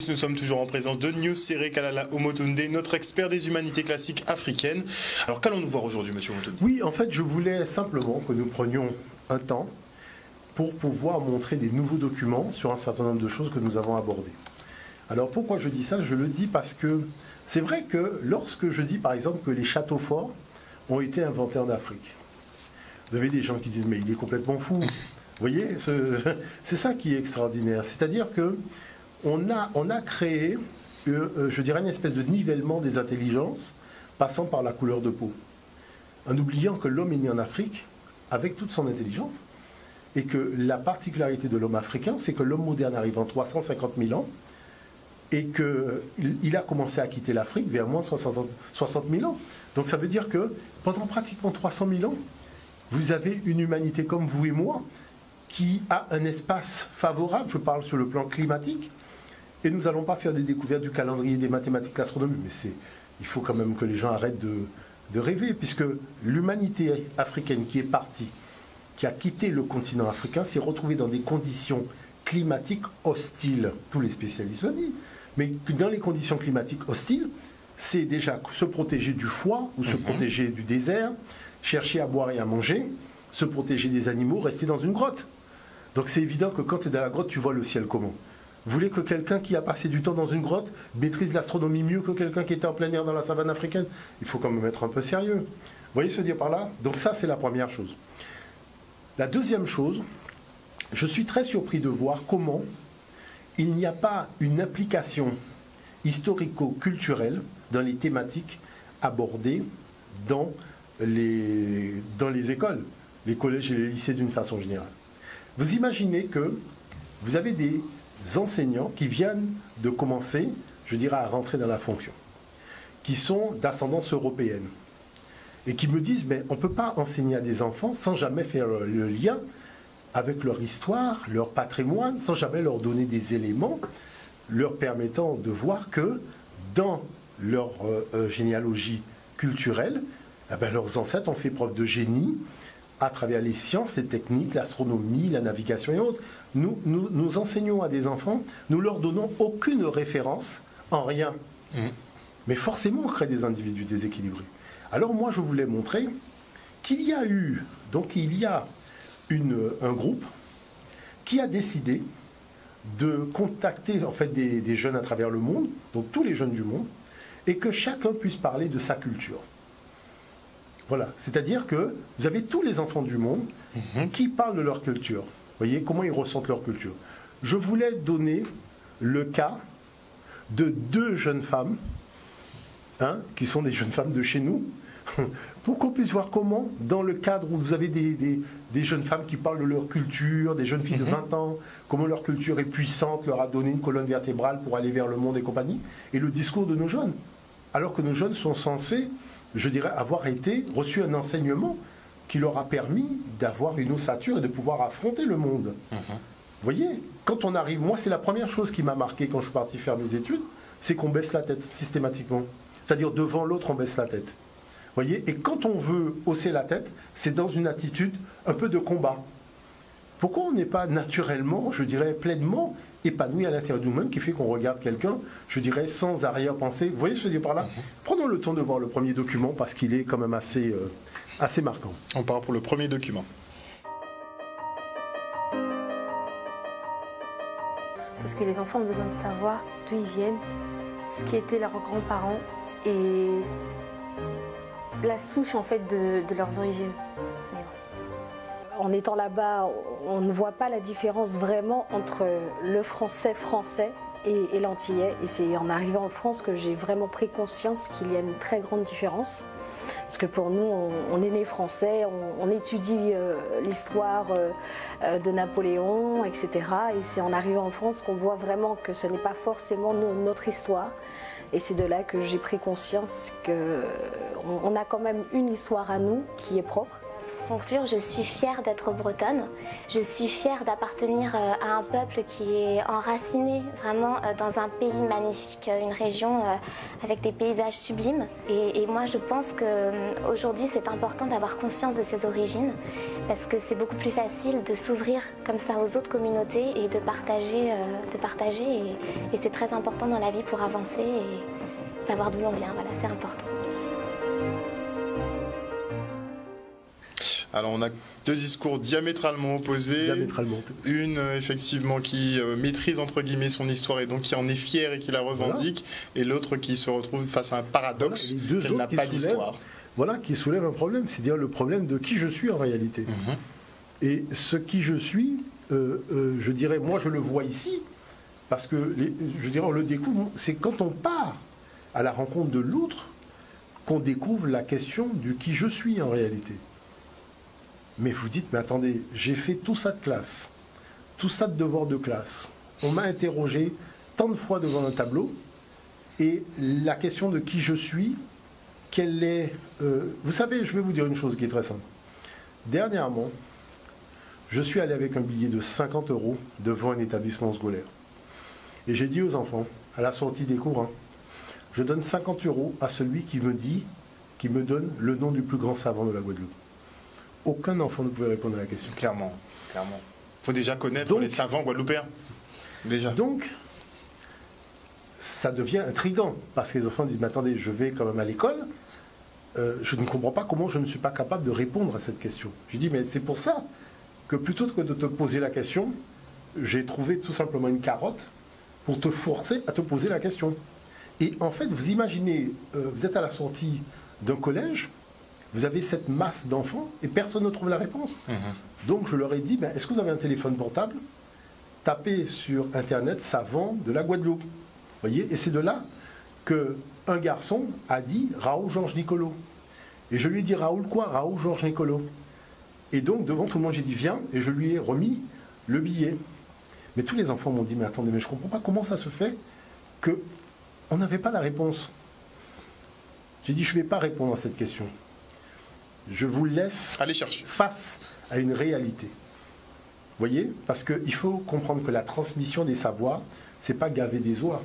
tous, nous sommes toujours en présence de Nusere Kalala Omotunde, notre expert des humanités classiques africaines. Alors qu'allons-nous voir aujourd'hui, monsieur Omotunde? Oui, en fait, je voulais simplement que nous prenions un temps pour pouvoir montrer des nouveaux documents sur un certain nombre de choses que nous avons abordées. Alors pourquoi je dis ça? Je le dis parce que c'est vrai que lorsque je dis par exemple que les châteaux forts ont été inventés en Afrique, vous avez des gens qui disent mais il est complètement fou. Vous voyez, c'est ça qui est extraordinaire. C'est-à-dire que on a créé, je dirais, une espèce de nivellement des intelligences passant par la couleur de peau, en oubliant que l'homme est né en Afrique avec toute son intelligence, et que la particularité de l'homme africain, c'est que l'homme moderne arrive en 350 000 ans, et qu'il a commencé à quitter l'Afrique vers moins 60 000 ans. Donc ça veut dire que pendant pratiquement 300 000 ans, vous avez une humanité comme vous et moi, qui a un espace favorable, je parle sur le plan climatique, et nous n'allons pas faire des découvertes du calendrier, des mathématiques, l'astronomie, mais il faut quand même que les gens arrêtent de rêver, puisque l'humanité africaine qui est partie, qui a quitté le continent africain, s'est retrouvée dans des conditions climatiques hostiles. Tous les spécialistes le disent. Mais dans les conditions climatiques hostiles, c'est déjà se protéger du froid ou se protéger du désert, chercher à boire et à manger, se protéger des animaux, rester dans une grotte. Donc c'est évident que quand tu es dans la grotte, tu vois le ciel comment. Vous voulez que quelqu'un qui a passé du temps dans une grotte maîtrise l'astronomie mieux que quelqu'un qui était en plein air dans la savane africaine? Il faut quand même être un peu sérieux. Vous voyez ce que je veux dire par là? Donc ça, c'est la première chose. La deuxième chose, je suis très surpris de voir comment il n'y a pas une application historico-culturelle dans les thématiques abordées dans les écoles, les collèges et les lycées d'une façon générale. Vous imaginez que vous avez des enseignants qui viennent de commencer, je dirais, à rentrer dans la fonction, qui sont d'ascendance européenne, et qui me disent, mais on ne peut pas enseigner à des enfants sans jamais faire le lien avec leur histoire, leur patrimoine, sans jamais leur donner des éléments leur permettant de voir que dans leur généalogie culturelle, eh bien, leurs ancêtres ont fait preuve de génie à travers les sciences, les techniques, l'astronomie, la navigation et autres. Nous enseignons à des enfants, nous leur donnons aucune référence en rien. Mais forcément, on crée des individus déséquilibrés. Alors moi, je voulais montrer qu'il y a eu, donc il y a un groupe qui a décidé de contacter en fait des jeunes à travers le monde, donc tous les jeunes du monde, et que chacun puisse parler de sa culture. Voilà, c'est-à-dire que vous avez tous les enfants du monde qui parlent de leur culture. Vous voyez comment ils ressentent leur culture. Je voulais donner le cas de 2 jeunes femmes, qui sont des jeunes femmes de chez nous, pour qu'on puisse voir comment, dans le cadre où vous avez des jeunes femmes qui parlent de leur culture, des jeunes filles de 20 ans, comment leur culture est puissante, leur a donné une colonne vertébrale pour aller vers le monde et compagnie, et le discours de nos jeunes. Alors que nos jeunes sont censés, je dirais, avoir reçu un enseignement qui leur a permis d'avoir une ossature et de pouvoir affronter le monde. Vous voyez, quand on arrive, moi c'est la première chose qui m'a marqué quand je suis parti faire mes études, c'est qu'on baisse la tête systématiquement. C'est-à-dire devant l'autre on baisse la tête. Vous voyez, et quand on veut hausser la tête, c'est dans une attitude un peu de combat. Pourquoi on n'est pas naturellement, je dirais, pleinement épanoui à l'intérieur de nous-mêmes, qui fait qu'on regarde quelqu'un, je dirais, sans arrière-pensée? Vous voyez ce que je veux dire par là? Prenons le temps de voir le premier document, parce qu'il est quand même assez marquant. On part pour le premier document. Parce que les enfants ont besoin de savoir d'où ils viennent, ce qui étaient leurs grands-parents et la souche en fait de leurs origines. Mais bon. En étant là-bas, on ne voit pas la différence vraiment entre le français et l'antillais. Et c'est en arrivant en France que j'ai vraiment pris conscience qu'il y a une très grande différence. Parce que pour nous, on est né français, on étudie l'histoire de Napoléon, etc. Et c'est en arrivant en France qu'on voit vraiment que ce n'est pas forcément notre histoire. Et c'est de là que j'ai pris conscience qu'on a quand même une histoire à nous qui est propre conclure, je suis fière d'être bretonne. Je suis fière d'appartenir à un peuple qui est enraciné vraiment dans un pays magnifique, une région avec des paysages sublimes. Et moi, je pense qu'aujourd'hui, c'est important d'avoir conscience de ses origines parce que c'est beaucoup plus facile de s'ouvrir comme ça aux autres communautés et de partager. Et c'est très important dans la vie pour avancer et savoir d'où l'on vient. Voilà, c'est important. Alors on a deux discours diamétralement opposés. Diamétralement. Une effectivement qui maîtrise entre guillemets son histoire et donc qui en est fière et qui la revendique, et l'autre qui se retrouve face à un paradoxe, elle n'a pas d'histoire. Voilà, qui soulève un problème, c'est-à-dire le problème de qui je suis en réalité. Et ce qui je suis, je dirais, moi je le vois ici, parce que je dirais on le découvre, c'est quand on part à la rencontre de l'autre qu'on découvre la question du qui je suis en réalité. Mais vous dites, mais attendez, j'ai fait tout ça de classe, tout ça de devoir de classe. On m'a interrogé tant de fois devant un tableau, et la question de qui je suis, quelle est... vous savez, je vais vous dire une chose qui est très simple. Dernièrement, je suis allé avec un billet de 50 € devant un établissement scolaire. Et j'ai dit aux enfants, à la sortie des cours, je donne 50 € à celui qui me donne le nom du plus grand savant de la Guadeloupe. Aucun enfant ne pouvait répondre à la question. Clairement, clairement. Il faut déjà connaître les savants guadeloupéens. Déjà. Donc, ça devient intriguant, parce que les enfants disent, mais attendez, je vais quand même à l'école, je ne comprends pas comment je ne suis pas capable de répondre à cette question. Je dis, mais c'est pour ça que plutôt que de te poser la question, j'ai trouvé tout simplement une carotte pour te forcer à te poser la question. Et en fait, vous imaginez, vous êtes à la sortie d'un collège, vous avez cette masse d'enfants et personne ne trouve la réponse. Donc je leur ai dit, ben, est-ce que vous avez un téléphone portable? Tapez sur Internet savant de la Guadeloupe. Voyez, et c'est de là qu'un garçon a dit Raoul Georges Nicolo. Et je lui ai dit Raoul quoi? Raoul Georges Nicolo. Et donc devant tout le monde, j'ai dit viens, et je lui ai remis le billet. Mais tous les enfants m'ont dit, mais attendez, mais je ne comprends pas comment ça se fait qu'on n'avait pas la réponse. J'ai dit, je ne vais pas répondre à cette question. Je vous laisse aller chercher face à une réalité. Vous voyez? Parce qu'il faut comprendre que la transmission des savoirs, ce n'est pas gaver des oies.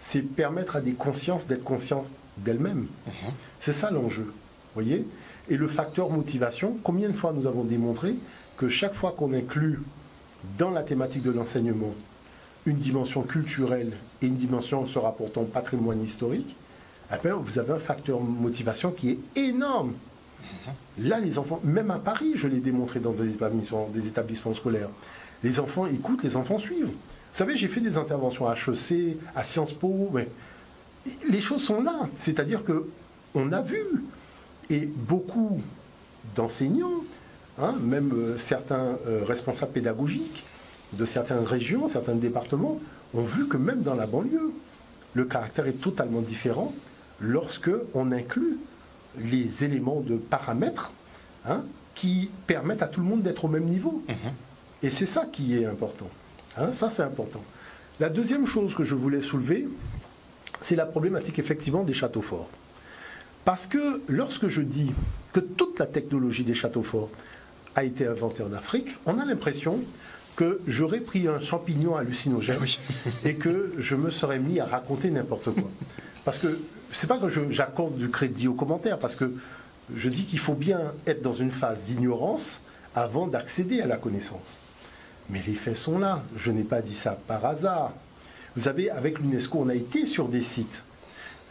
C'est permettre à des consciences d'être conscientes d'elles-mêmes. C'est ça l'enjeu. Vous voyez? Et le facteur motivation, combien de fois nous avons démontré que chaque fois qu'on inclut dans la thématique de l'enseignement une dimension culturelle et une dimension se rapportant au patrimoine historique, eh bien, vous avez un facteur motivation qui est énorme. Là, les enfants, même à Paris, je l'ai démontré dans des établissements scolaires, les enfants écoutent, les enfants suivent. Vous savez, j'ai fait des interventions à HEC, à Sciences Po, mais les choses sont là. C'est-à-dire qu'on a vu, et beaucoup d'enseignants, même certains responsables pédagogiques de certaines régions, certains départements, ont vu que même dans la banlieue, le caractère est totalement différent lorsque on inclut les éléments de paramètres qui permettent à tout le monde d'être au même niveau. Et c'est ça qui est important. Ça, c'est important. La deuxième chose que je voulais soulever, c'est la problématique effectivement des châteaux forts. Parce que lorsque je dis que toute la technologie des châteaux forts a été inventée en Afrique, on a l'impression que j'aurais pris un champignon hallucinogène et que je me serais mis à raconter n'importe quoi. Parce que c'est pas que j'accorde du crédit aux commentaires, parce que je dis qu'il faut bien être dans une phase d'ignorance avant d'accéder à la connaissance. Mais les faits sont là. Je n'ai pas dit ça par hasard. Vous savez, avec l'UNESCO, on a été sur des sites.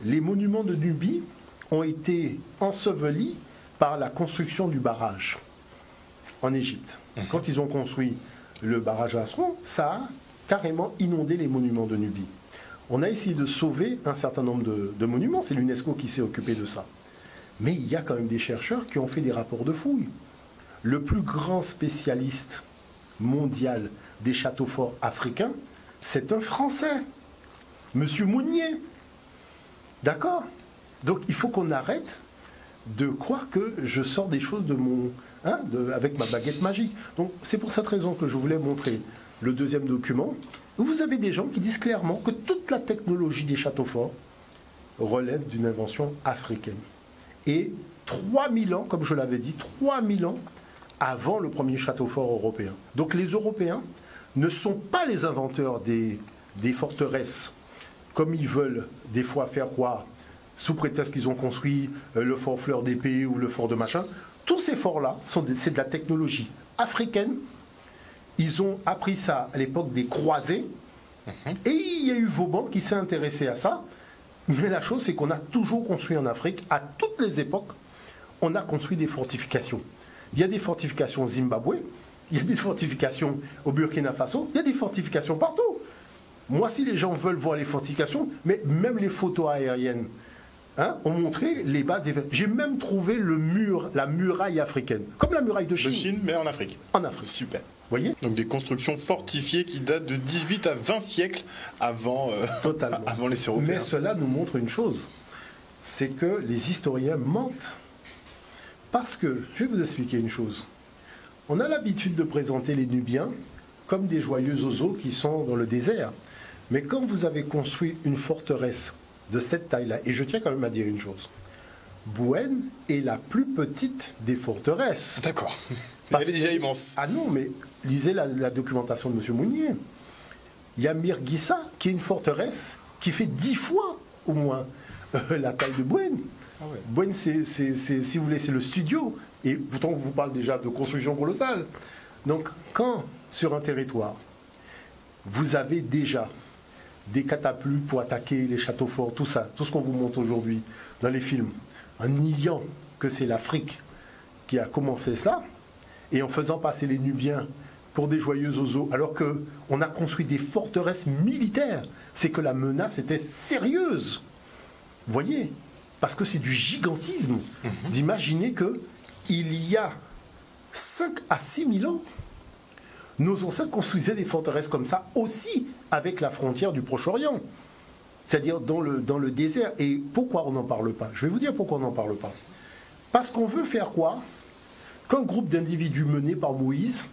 Les monuments de Nubie ont été ensevelis par la construction du barrage en Égypte. Quand ils ont construit le barrage à Assouan, ça a carrément inondé les monuments de Nubie. On a essayé de sauver un certain nombre de monuments, c'est l'UNESCO qui s'est occupé de ça. Mais il y a quand même des chercheurs qui ont fait des rapports de fouilles. Le plus grand spécialiste mondial des châteaux forts africains, c'est un Français, Monsieur Mounier. D'accord? Donc il faut qu'on arrête de croire que je sors des choses de avec ma baguette magique. Donc c'est pour cette raison que je voulais montrer le deuxième document, où vous avez des gens qui disent clairement que toute la technologie des châteaux forts relève d'une invention africaine. Et 3000 ans, comme je l'avais dit, 3000 ans avant le premier château fort européen. Donc les Européens ne sont pas les inventeurs des forteresses, comme ils veulent des fois faire croire, sous prétexte qu'ils ont construit le fort Fleur d'Épée ou le fort de machin. Tous ces forts-là, c'est de la technologie africaine. Ils ont appris ça à l'époque des croisés. Et il y a eu Vauban qui s'est intéressé à ça. Mais la chose, c'est qu'on a toujours construit en Afrique, à toutes les époques, on a construit des fortifications. Il y a des fortifications au Zimbabwe, il y a des fortifications au Burkina Faso, il y a des fortifications partout. Moi, si les gens veulent voir les fortifications, mais même les photos aériennes ont montré les bases des... J'ai même trouvé la muraille africaine, comme la muraille de Chine. De Chine, mais en Afrique. En Afrique. Super. Voyez ? Donc des constructions fortifiées qui datent de 18 à 20 siècles avant, avant les Européens. Mais cela nous montre une chose, c'est que les historiens mentent. Parce que, je vais vous expliquer une chose. On a l'habitude de présenter les Nubiens comme des joyeux oiseaux qui sont dans le désert. Mais quand vous avez construit une forteresse de cette taille-là, et je tiens quand même à dire une chose, Bouenne est la plus petite des forteresses. D'accord. Elle est déjà immense. Ah non, mais lisez la documentation de M. Mounier. Il y a Mirguissa, qui est une forteresse qui fait 10 fois au moins la taille de Bouenne. Ah ouais. Bouenne, si vous voulez, c'est le studio. Et pourtant, on vous parle déjà de construction colossale. Donc, quand sur un territoire, vous avez déjà des catapultes pour attaquer les châteaux forts, tout ça, tout ce qu'on vous montre aujourd'hui dans les films, en niant que c'est l'Afrique qui a commencé cela, et en faisant passer les Nubiens pour des joyeux oiseaux, alors qu'on a construit des forteresses militaires, c'est que la menace était sérieuse. Vous voyez ? Parce que c'est du gigantisme d'imaginer qu'il y a 5 à 6 000 ans, nos ancêtres construisaient des forteresses comme ça aussi avec la frontière du Proche-Orient, c'est-à-dire dans le désert. Et pourquoi on n'en parle pas? Je vais vous dire pourquoi on n'en parle pas. Parce qu'on veut faire quoi? Qu'un groupe d'individus mené par Moïse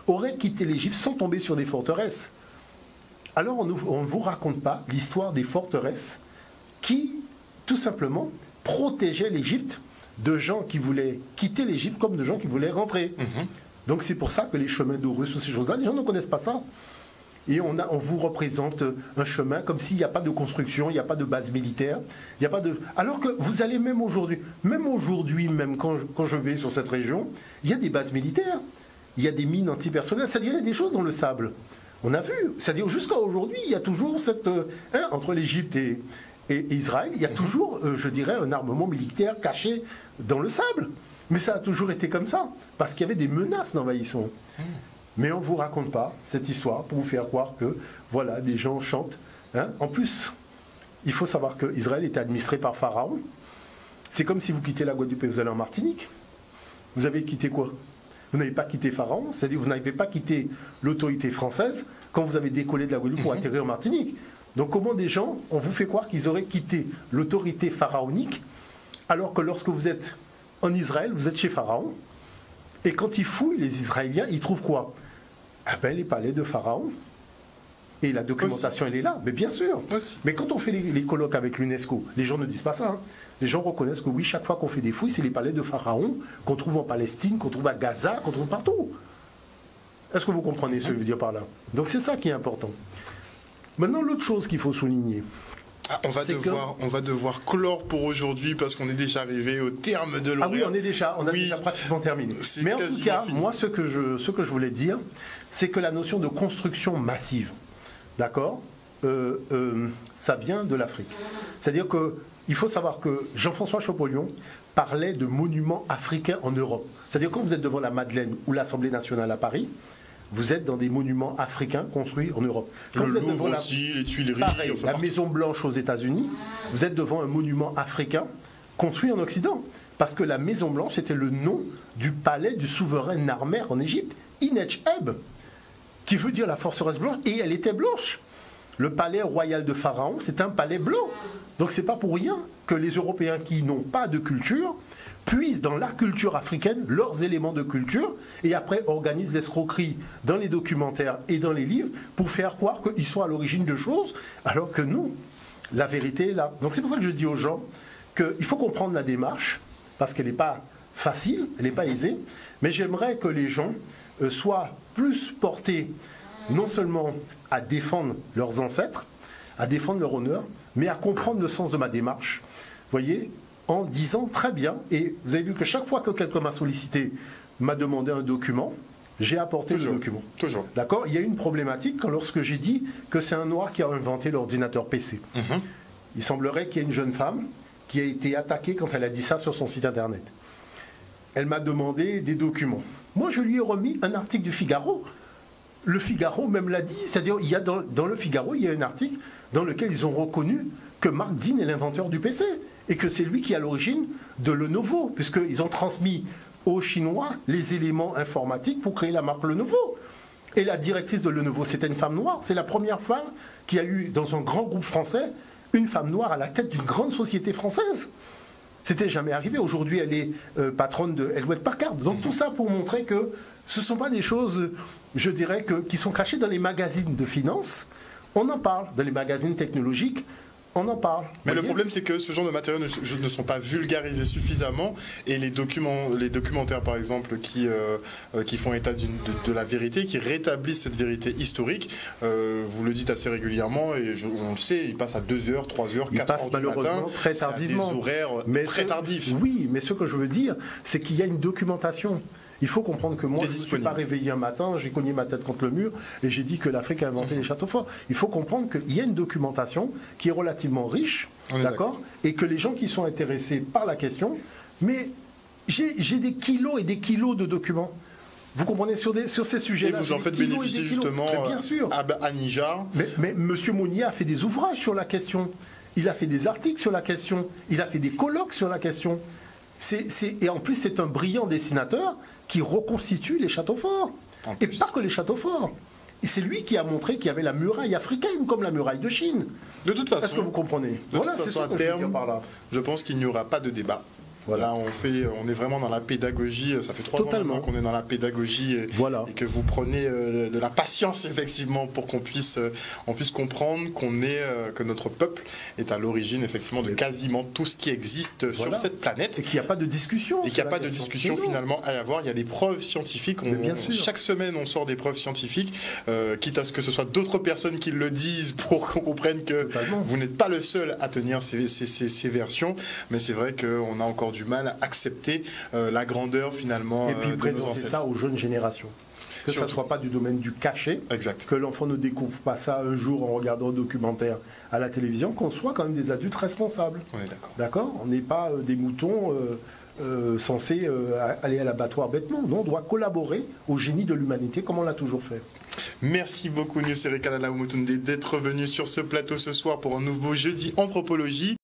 aurait quitté l'Égypte sans tomber sur des forteresses. Alors on ne vous raconte pas l'histoire des forteresses qui, tout simplement, protégeaient l'Égypte de gens qui voulaient quitter l'Égypte comme de gens qui voulaient rentrer. Donc c'est pour ça que les chemins d'Horus ou ces choses-là, les gens ne connaissent pas ça. Et on vous représente un chemin comme s'il n'y a pas de construction, il n'y a pas de base militaire, il n'y a pas de... Alors que vous allez même aujourd'hui, même quand je vais sur cette région, il y a des bases militaires, il y a des mines antipersonnelles, c'est-à-dire il y a des choses dans le sable. On a vu, c'est-à-dire jusqu'à aujourd'hui, il y a toujours cette... entre l'Égypte et Israël, il y a toujours, je dirais, un armement militaire caché dans le sable. Mais ça a toujours été comme ça, parce qu'il y avait des menaces d'envahissement. Mais on ne vous raconte pas cette histoire pour vous faire croire que, voilà, des gens chantent. En plus, il faut savoir qu'Israël était administré par Pharaon. C'est comme si vous quittez la Guadeloupe et vous allez en Martinique. Vous avez quitté quoi? Vous n'avez pas quitté Pharaon, c'est-à-dire que vous n'avez pas quitté l'autorité française quand vous avez décollé de la Guadeloupe pour atterrir en Martinique. Donc comment des gens, on vous fait croire qu'ils auraient quitté l'autorité pharaonique, alors que lorsque vous êtes en Israël, vous êtes chez Pharaon, et quand ils fouillent, les Israéliens, ils trouvent quoi? Ah ben, les palais de Pharaon. Et la documentation, elle est là. Mais bien sûr. Mais quand on fait les colloques avec l'UNESCO, les gens ne disent pas ça. Les gens reconnaissent que oui, chaque fois qu'on fait des fouilles, c'est les palais de Pharaon qu'on trouve en Palestine, qu'on trouve à Gaza, qu'on trouve partout. Est-ce que vous comprenez ce que je veux dire par là? Donc c'est ça qui est important. Maintenant, l'autre chose qu'il faut souligner. On va devoir clore pour aujourd'hui parce qu'on est déjà arrivé au terme de l'horaire. Ah oui, on a déjà pratiquement terminé. Mais en tout cas, moi, ce que je voulais dire, c'est que la notion de construction massive, d'accord, ça vient de l'Afrique. C'est-à-dire qu'il faut savoir que Jean-François Champollion parlait de monuments africains en Europe. C'est-à-dire quand vous êtes devant la Madeleine ou l'Assemblée nationale à Paris, vous êtes dans des monuments africains construits en Europe. Quand vous êtes devant les Tuileries, pareil, la Maison Blanche aux États-Unis, vous êtes devant un monument africain construit en Occident. Parce que la Maison Blanche, c'était le nom du palais du souverain Narmer en Égypte, Inetch-Eb, qui veut dire la forteresse blanche, et elle était blanche. Le palais royal de Pharaon, c'est un palais blanc. Donc c'est pas pour rien que les Européens qui n'ont pas de culture puisent dans la culture africaine leurs éléments de culture et après organisent l'escroquerie dans les documentaires et dans les livres pour faire croire qu'ils sont à l'origine de choses, alors que non, la vérité est là. Donc c'est pour ça que je dis aux gens qu'il faut comprendre la démarche parce qu'elle n'est pas facile, elle n'est pas aisée, mais j'aimerais que les gens soient plus portés non seulement à défendre leurs ancêtres, à défendre leur honneur, mais à comprendre le sens de ma démarche. Vous voyez, en disant très bien, et vous avez vu que chaque fois que quelqu'un m'a sollicité, m'a demandé un document, j'ai apporté le document. Toujours. D'accord. Il y a une problématique lorsque j'ai dit que c'est un Noir qui a inventé l'ordinateur PC. Il semblerait qu'il y ait une jeune femme qui a été attaquée quand elle a dit ça sur son site internet. Elle m'a demandé des documents. Moi, je lui ai remis un article du Figaro. Le Figaro même l'a dit. C'est-à-dire, il y a dans le Figaro, il y a un article dans lequel ils ont reconnu que Marc Dean est l'inventeur du PC et que c'est lui qui est à l'origine de Lenovo, puisqu'ils ont transmis aux Chinois les éléments informatiques pour créer la marque Lenovo. Et la directrice de Lenovo, c'était une femme noire. C'est la première femme qui a eu, dans un grand groupe français, une femme noire à la tête d'une grande société française. C'était jamais arrivé. Aujourd'hui, elle est patronne de Hewlett Packard. Donc tout ça pour montrer que ce ne sont pas des choses, je dirais, qui sont cachées dans les magazines de finance. On en parle. Dans les magazines technologiques, on en parle. Mais le problème, c'est que ce genre de matériaux ne sont pas vulgarisés suffisamment, et les documentaires, par exemple, qui font état de la vérité, qui rétablissent cette vérité historique, vous le dites assez régulièrement, et on le sait, ils passent à 2h, 3h, 4h du matin. Malheureusement très tardivement. À des horaires très tardifs. Oui, mais ce que je veux dire, c'est qu'il y a une documentation. Il faut comprendre que moi, je ne me suis pas réveillé un matin, j'ai cogné ma tête contre le mur et j'ai dit que l'Afrique a inventé les châteaux forts. Il faut comprendre qu'il y a une documentation qui est relativement riche, d'accord, et que les gens qui sont intéressés par la question, mais j'ai des kilos et des kilos de documents. Vous comprenez, sur ces sujets-là. Et vous en faites bénéficier justement bien sûr. À Nijar. Mais M. Monnier a fait des ouvrages sur la question. Il a fait des articles sur la question. Il a fait des colloques sur la question. Et en plus, c'est un brillant dessinateur qui reconstitue les châteaux forts. Et pas que les châteaux forts. C'est lui qui a montré qu'il y avait la muraille africaine, comme la muraille de Chine. De toute façon. Est-ce que vous comprenez? Voilà, c'est ça que je veux dire par là. Je pense qu'il n'y aura pas de débat. Voilà, on est vraiment dans la pédagogie. Ça fait 3 ans maintenant qu'on est dans la pédagogie et que vous prenez de la patience effectivement pour qu'on puisse comprendre que notre peuple est à l'origine effectivement de quasiment tout ce qui existe sur cette planète. Et qu'il n'y a pas de discussion. Et qu'il n'y a pas de discussion finalement à y avoir. Il y a des preuves scientifiques. Chaque semaine, on sort des preuves scientifiques, quitte à ce que ce soit d'autres personnes qui le disent pour qu'on comprenne que vous n'êtes pas le seul à tenir ces versions. Mais c'est vrai qu'on a encore du mal à accepter la grandeur finalement et puis de présenter nos ancêtres. Ça aux jeunes générations. Que ça ne soit pas du domaine du cachet, que l'enfant ne découvre pas ça un jour en regardant un documentaire à la télévision, qu'on soit quand même des adultes responsables. On est d'accord. D'accord ? On n'est pas des moutons censés aller à l'abattoir bêtement. Non, on doit collaborer au génie de l'humanité comme on l'a toujours fait. Merci beaucoup Nussery Kalala Oumoutoundé d'être venu sur ce plateau ce soir pour un nouveau Jeudi Anthropologie.